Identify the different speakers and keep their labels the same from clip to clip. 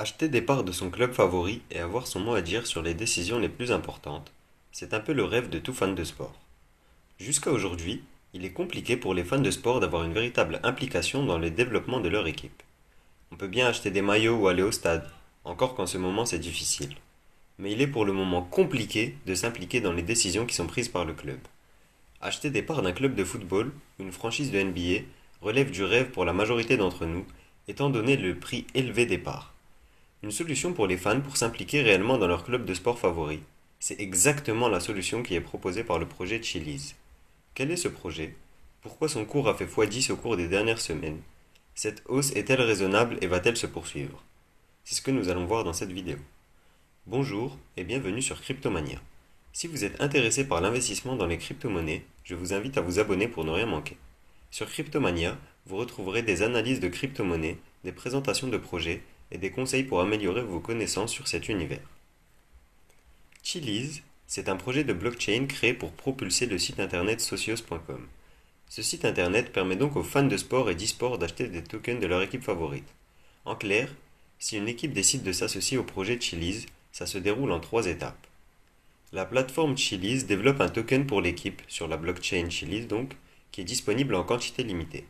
Speaker 1: Acheter des parts de son club favori et avoir son mot à dire sur les décisions les plus importantes, c'est un peu le rêve de tout fan de sport. Jusqu'à aujourd'hui, il est compliqué pour les fans de sport d'avoir une véritable implication dans le développement de leur équipe. On peut bien acheter des maillots ou aller au stade, encore qu'en ce moment c'est difficile. Mais il est pour le moment compliqué de s'impliquer dans les décisions qui sont prises par le club. Acheter des parts d'un club de football ou une franchise de NBA relève du rêve pour la majorité d'entre nous, étant donné le prix élevé des parts. Une solution pour les fans pour s'impliquer réellement dans leur club de sport favori. C'est exactement la solution qui est proposée par le projet Chiliz. Quel est ce projet? Pourquoi son cours a fait x10 au cours des dernières semaines? Cette hausse est-elle raisonnable et va-t-elle se poursuivre? C'est ce que nous allons voir dans cette vidéo. Bonjour et bienvenue sur Cryptomania. Si vous êtes intéressé par l'investissement dans les crypto-monnaies, je vous invite à vous abonner pour ne rien manquer. Sur Cryptomania, vous retrouverez des analyses de crypto-monnaies, des présentations de projets et des conseils pour améliorer vos connaissances sur cet univers. Chiliz, c'est un projet de blockchain créé pour propulser le site internet socios.com. Ce site internet permet donc aux fans de sport et d'e-sport d'acheter des tokens de leur équipe favorite. En clair, si une équipe décide de s'associer au projet Chiliz, ça se déroule en 3 étapes. La plateforme Chiliz développe un token pour l'équipe, sur la blockchain Chiliz donc, qui est disponible en quantité limitée.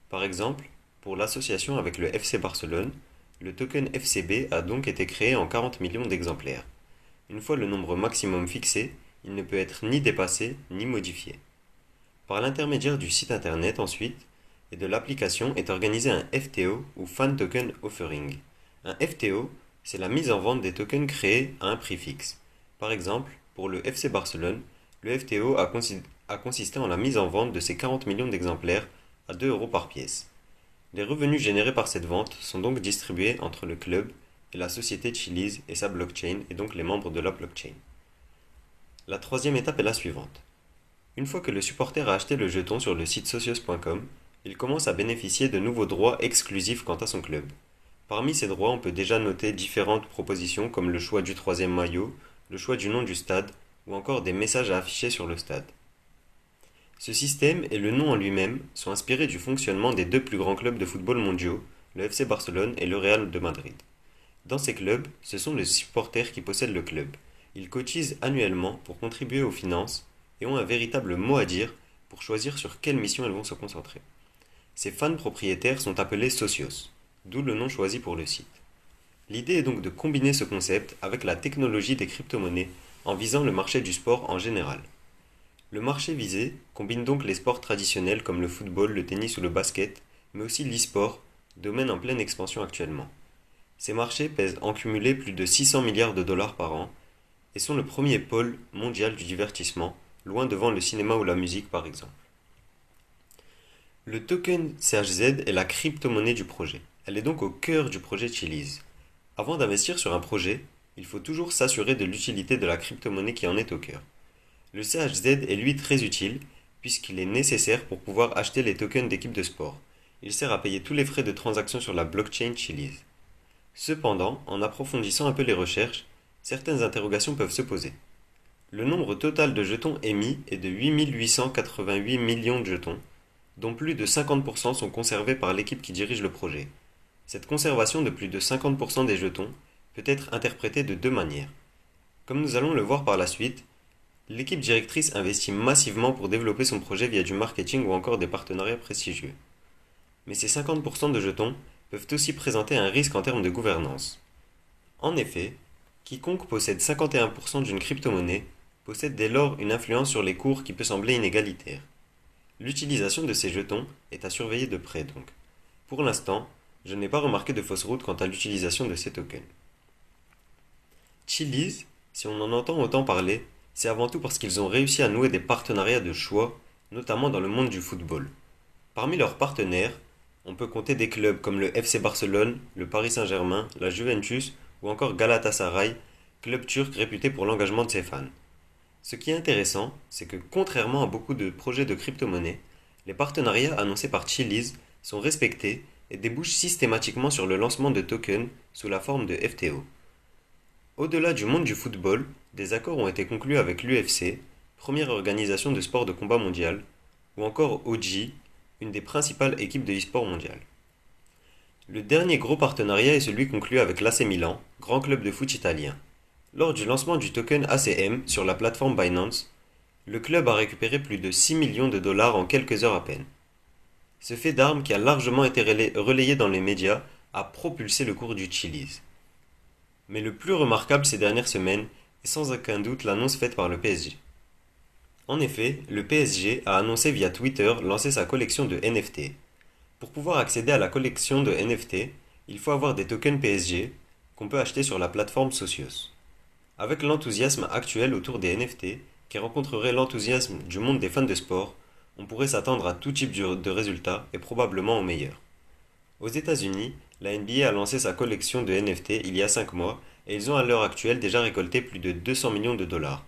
Speaker 1: Par exemple, pour l'association avec le FC Barcelone, le token FCB a donc été créé en 40 millions d'exemplaires. Une fois le nombre maximum fixé, il ne peut être ni dépassé ni modifié. Par l'intermédiaire du site internet ensuite, et de l'application est organisé un FTO ou Fan Token Offering. Un FTO, c'est la mise en vente des tokens créés à un prix fixe. Par exemple, pour le FC Barcelone, le FTO a consisté en la mise en vente de ces 40 millions d'exemplaires à 2 euros par pièce. Les revenus générés par cette vente sont donc distribués entre le club et la société Chiliz et sa blockchain et donc les membres de la blockchain. La troisième étape est la suivante. Une fois que le supporter a acheté le jeton sur le site socios.com, il commence à bénéficier de nouveaux droits exclusifs quant à son club. Parmi ces droits, on peut déjà noter différentes propositions comme le choix du troisième maillot, le choix du nom du stade ou encore des messages à afficher sur le stade. Ce système et le nom en lui-même sont inspirés du fonctionnement des deux plus grands clubs de football mondiaux, le FC Barcelone et le Real de Madrid. Dans ces clubs, ce sont les supporters qui possèdent le club. Ils cotisent annuellement pour contribuer aux finances et ont un véritable mot à dire pour choisir sur quelle mission elles vont se concentrer. Ces fans propriétaires sont appelés socios, d'où le nom choisi pour le site. L'idée est donc de combiner ce concept avec la technologie des crypto-monnaies en visant le marché du sport en général. Le marché visé combine donc les sports traditionnels comme le football, le tennis ou le basket, mais aussi l'e-sport, domaine en pleine expansion actuellement. Ces marchés pèsent en cumulé plus de 600 milliards de dollars par an et sont le premier pôle mondial du divertissement, loin devant le cinéma ou la musique par exemple. Le token CHZ est la crypto-monnaie du projet. Elle est donc au cœur du projet Chiliz. Avant d'investir sur un projet, il faut toujours s'assurer de l'utilité de la crypto-monnaie qui en est au cœur. Le CHZ est lui très utile puisqu'il est nécessaire pour pouvoir acheter les tokens d'équipes de sport. Il sert à payer tous les frais de transaction sur la blockchain Chiliz. Cependant, en approfondissant un peu les recherches, certaines interrogations peuvent se poser. Le nombre total de jetons émis est de 8 888 millions de jetons, dont plus de 50% sont conservés par l'équipe qui dirige le projet. Cette conservation de plus de 50% des jetons peut être interprétée de deux manières. Comme nous allons le voir par la suite, l'équipe directrice investit massivement pour développer son projet via du marketing ou encore des partenariats prestigieux. Mais ces 50% de jetons peuvent aussi présenter un risque en termes de gouvernance. En effet, quiconque possède 51% d'une crypto-monnaie possède dès lors une influence sur les cours qui peut sembler inégalitaire. L'utilisation de ces jetons est à surveiller de près donc. Pour l'instant, je n'ai pas remarqué de fausse route quant à l'utilisation de ces tokens. Chiliz, si on en entend autant parler, c'est avant tout parce qu'ils ont réussi à nouer des partenariats de choix, notamment dans le monde du football. Parmi leurs partenaires, on peut compter des clubs comme le FC Barcelone, le Paris Saint-Germain, la Juventus ou encore Galatasaray, club turc réputé pour l'engagement de ses fans. Ce qui est intéressant, c'est que contrairement à beaucoup de projets de crypto-monnaie, les partenariats annoncés par Chiliz sont respectés et débouchent systématiquement sur le lancement de tokens sous la forme de FTO. Au-delà du monde du football, des accords ont été conclus avec l'UFC, première organisation de sport de combat mondiale, ou encore OG, une des principales équipes de e-sport mondial. Le dernier gros partenariat est celui conclu avec l'AC Milan, grand club de foot italien. Lors du lancement du token ACM sur la plateforme Binance, le club a récupéré plus de 6 millions de dollars en quelques heures à peine. Ce fait d'armes qui a largement été relayé dans les médias a propulsé le cours du Chiliz. Mais le plus remarquable ces dernières semaines est sans aucun doute l'annonce faite par le PSG. En effet, le PSG a annoncé via Twitter lancer sa collection de NFT. Pour pouvoir accéder à la collection de NFT, il faut avoir des tokens PSG qu'on peut acheter sur la plateforme Socios. Avec l'enthousiasme actuel autour des NFT, qui rencontrerait l'enthousiasme du monde des fans de sport, on pourrait s'attendre à tout type de résultats et probablement au meilleur. Aux États-Unis, la NBA a lancé sa collection de NFT il y a 5 mois et ils ont à l'heure actuelle déjà récolté plus de 200 millions de dollars.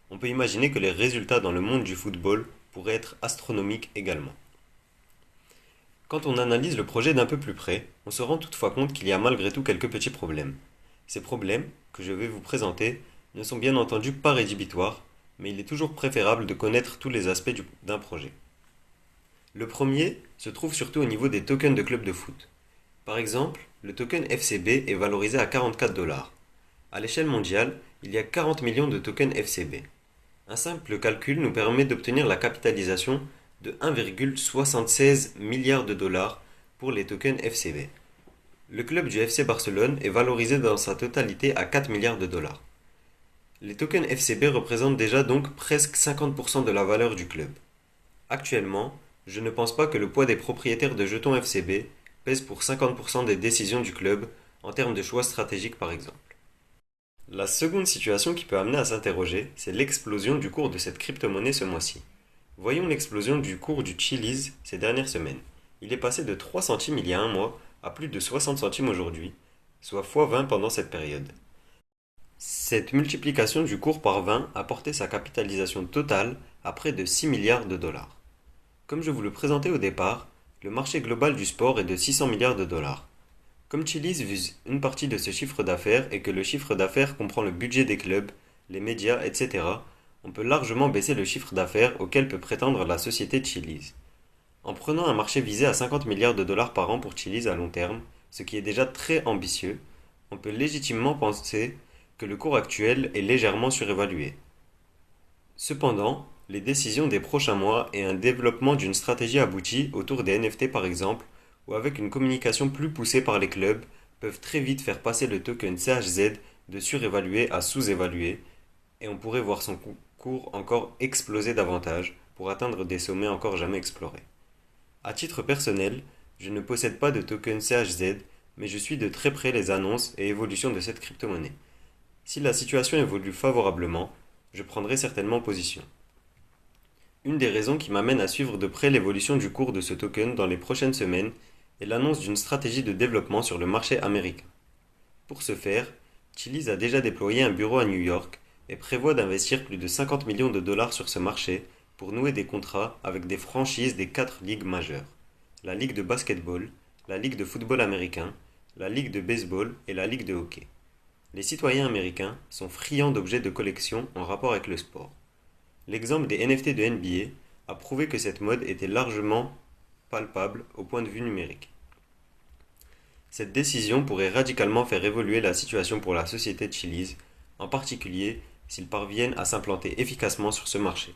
Speaker 1: On peut imaginer que les résultats dans le monde du football pourraient être astronomiques également. Quand on analyse le projet d'un peu plus près, on se rend toutefois compte qu'il y a malgré tout quelques petits problèmes. Ces problèmes, que je vais vous présenter, ne sont bien entendu pas rédhibitoires, mais il est toujours préférable de connaître tous les aspects d'un projet. Le premier se trouve surtout au niveau des tokens de clubs de foot. Par exemple, le token FCB est valorisé à 44 dollars. À l'échelle mondiale, il y a 40 millions de tokens FCB. Un simple calcul nous permet d'obtenir la capitalisation de 1,76 milliard de dollars pour les tokens FCB. Le club du FC Barcelone est valorisé dans sa totalité à 4 milliards de dollars. Les tokens FCB représentent déjà donc presque 50% de la valeur du club. Actuellement, je ne pense pas que le poids des propriétaires de jetons FCB pèse pour 50% des décisions du club en termes de choix stratégiques par exemple. La seconde situation qui peut amener à s'interroger, c'est l'explosion du cours de cette crypto-monnaie ce mois-ci. Voyons l'explosion du cours du Chiliz ces dernières semaines. Il est passé de 3 centimes il y a un mois à plus de 60 centimes aujourd'hui, soit x20 pendant cette période. Cette multiplication du cours par 20 a porté sa capitalisation totale à près de 6 milliards de dollars. Comme je vous le présentais au départ, le marché global du sport est de 600 milliards de dollars. Comme Chiliz vise une partie de ce chiffre d'affaires et que le chiffre d'affaires comprend le budget des clubs, les médias, etc., on peut largement baisser le chiffre d'affaires auquel peut prétendre la société Chiliz. En prenant un marché visé à 50 milliards de dollars par an pour Chiliz à long terme, ce qui est déjà très ambitieux, on peut légitimement penser que le cours actuel est légèrement surévalué. Cependant, les décisions des prochains mois et un développement d'une stratégie aboutie autour des NFT par exemple, ou avec une communication plus poussée par les clubs, peuvent très vite faire passer le token CHZ de surévalué à sous-évalué, et on pourrait voir son cours encore exploser davantage pour atteindre des sommets encore jamais explorés. À titre personnel, je ne possède pas de token CHZ, mais je suis de très près les annonces et évolutions de cette crypto-monnaie. Si la situation évolue favorablement, je prendrai certainement position. Une des raisons qui m'amène à suivre de près l'évolution du cours de ce token dans les prochaines semaines est l'annonce d'une stratégie de développement sur le marché américain. Pour ce faire, Chiliz a déjà déployé un bureau à New York et prévoit d'investir plus de 50 millions de dollars sur ce marché pour nouer des contrats avec des franchises des 4 ligues majeures: la Ligue de basketball, la Ligue de football américain, la Ligue de baseball et la Ligue de hockey. Les citoyens américains sont friands d'objets de collection en rapport avec le sport. L'exemple des NFT de NBA a prouvé que cette mode était largement palpable au point de vue numérique. Cette décision pourrait radicalement faire évoluer la situation pour la société de Chiliz, en particulier s'ils parviennent à s'implanter efficacement sur ce marché.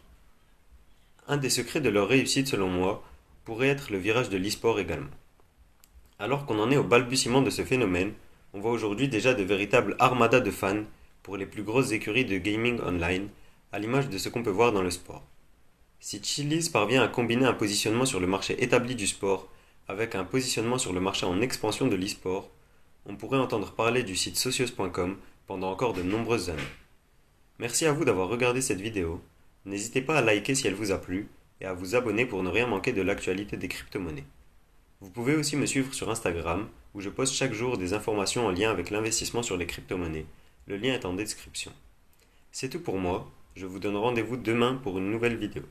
Speaker 1: Un des secrets de leur réussite selon moi pourrait être le virage de l'e-sport également. Alors qu'on en est au balbutiement de ce phénomène, on voit aujourd'hui déjà de véritables armadas de fans pour les plus grosses écuries de gaming online, à l'image de ce qu'on peut voir dans le sport. Si Chiliz parvient à combiner un positionnement sur le marché établi du sport avec un positionnement sur le marché en expansion de l'e-sport, on pourrait entendre parler du site socios.com pendant encore de nombreuses années. Merci à vous d'avoir regardé cette vidéo. N'hésitez pas à liker si elle vous a plu et à vous abonner pour ne rien manquer de l'actualité des crypto-monnaies. Vous pouvez aussi me suivre sur Instagram où je poste chaque jour des informations en lien avec l'investissement sur les crypto-monnaies. Le lien est en description. C'est tout pour moi. Je vous donne rendez-vous demain pour une nouvelle vidéo.